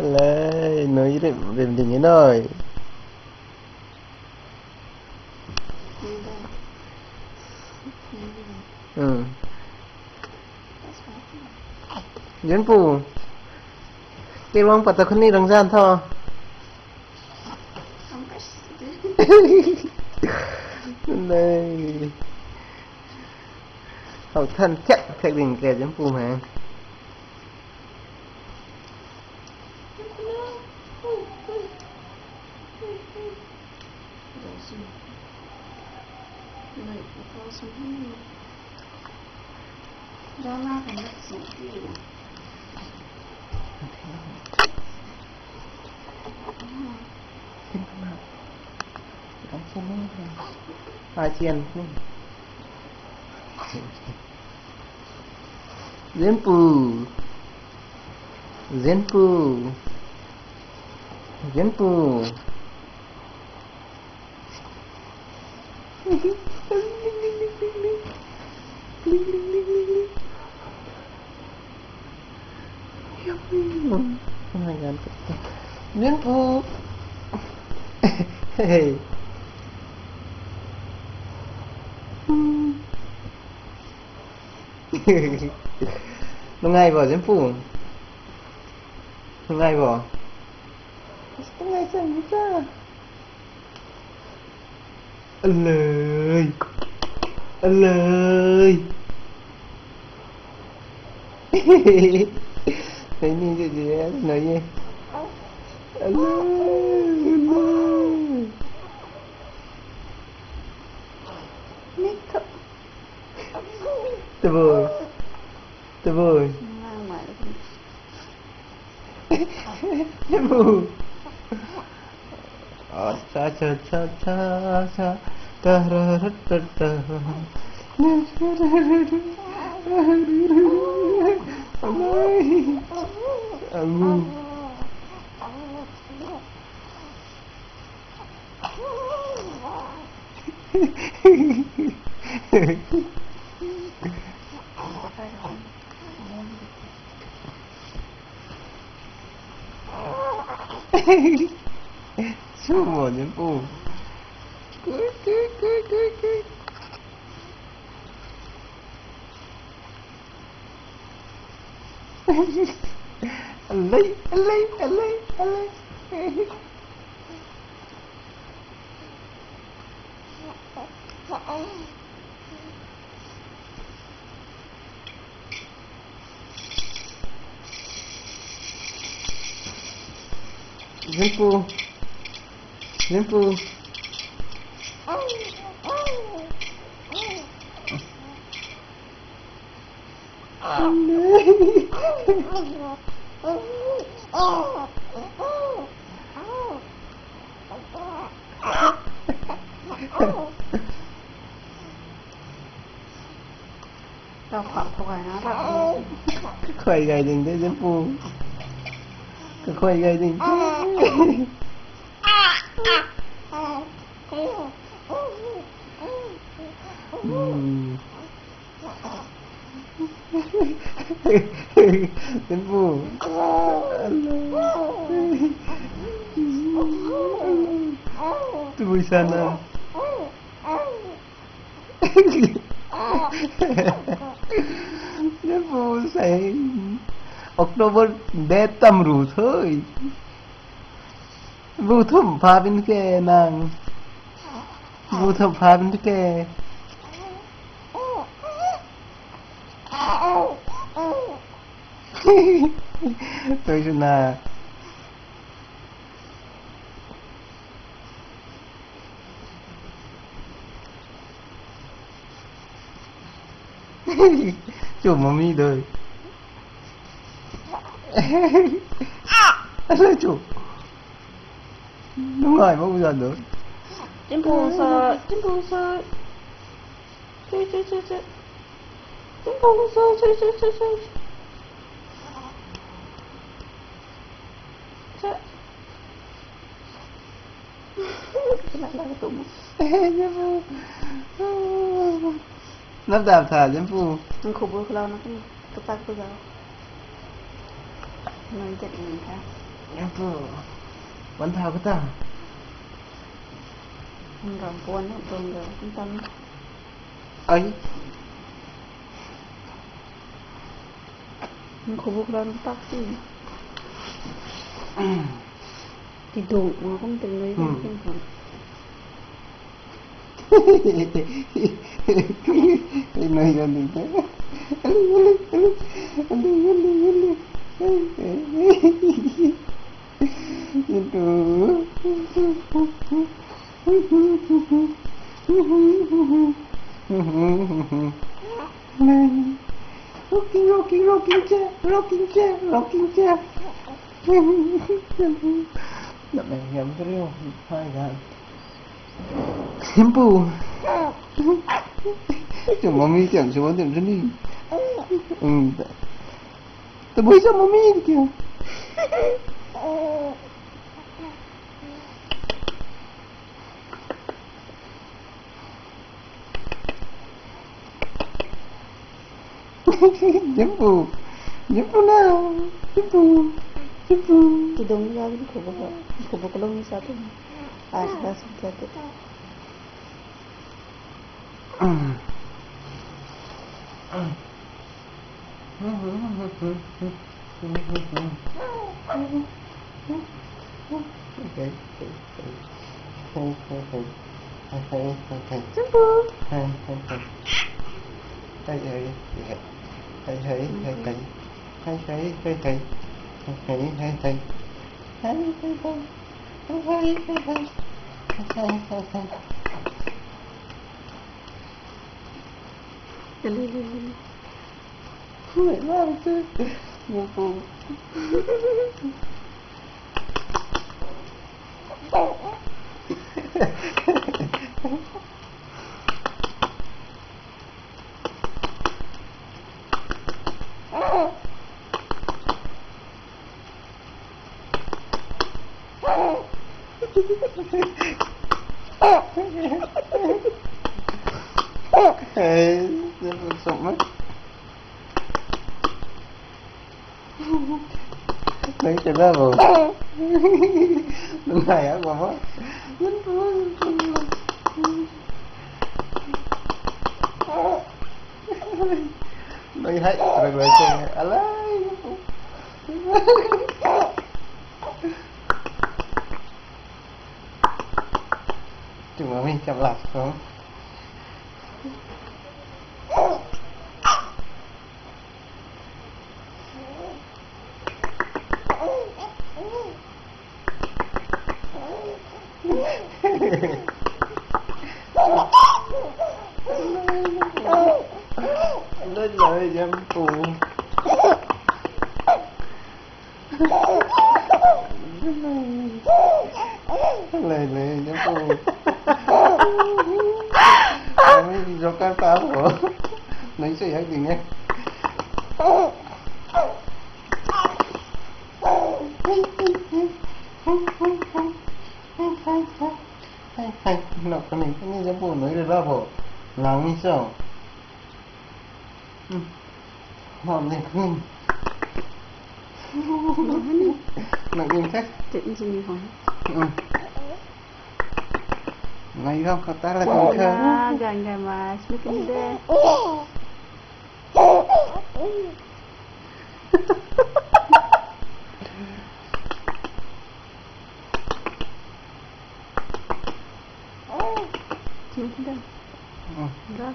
Lại nói về tình thế rồi. Dân phụ cái bóng bắt đầu đi đằng gian thôi. Đây hậu thân chắc phải đình kẻ dân phụ mà. Chiên Diễn phù Diễn phù Diễn phù Diễn phù nó ngay vào diễn phủ nó ngay vào nó ngay xem ra lời lời cái gì gì nói gì tuyệt vời tuyệt vời tuyệt vời cha cha cha cha cha ta ra ra ta ta Semua nyempu. Alay. Nyempu. Khoai gai đình đấy dân phu. Cái khoai gai đình. Dân phu. Tui sana. Dân phu say October để tâm rủ thôi. Vu thum pha bên kia nàng. Vu thum pha bên kia. Tôi xin là chủ mami đời. Là chủ. Đúng rồi, bao giờ nữa. Chim phù sợ. Chim phù sợ. Chơi. Chim phù sợ. Chơi. Nó đạp thả dân phu. Nó khổ bữa lâu nó cũng tắt bây giờ. Nói chuyện mình khác. Apa? Mantap kata. Perempuan belum tentang Ai. kebukaan taksi. Tidur, makan tinggal kan. Ini yang ni. Itu. Rocking chair. Đợt này nhắm cái riêu, hai gà. Simple. Chồng mami chẳng chú muốn tìm chân đi. Tôi bới cho mami kìa. Jumpu nào. Jumpu. Hidung lagi kubuk belum satu. Sudah satu. Sống lấy cho nó vào đừng này á bà má đây hết rồi về chơi alay cuma mình chậm lạc không lên lời dâm phù lời dâm phù mấy do cái pháo của lấy sẽ gì nhé hay nó cái này dâm phù nói được ra bộ lòng như sao hòm này không nặng nhìn thế chuyện gì không này không kata là con thơ gak mas bikin deh Cuma dah. Dah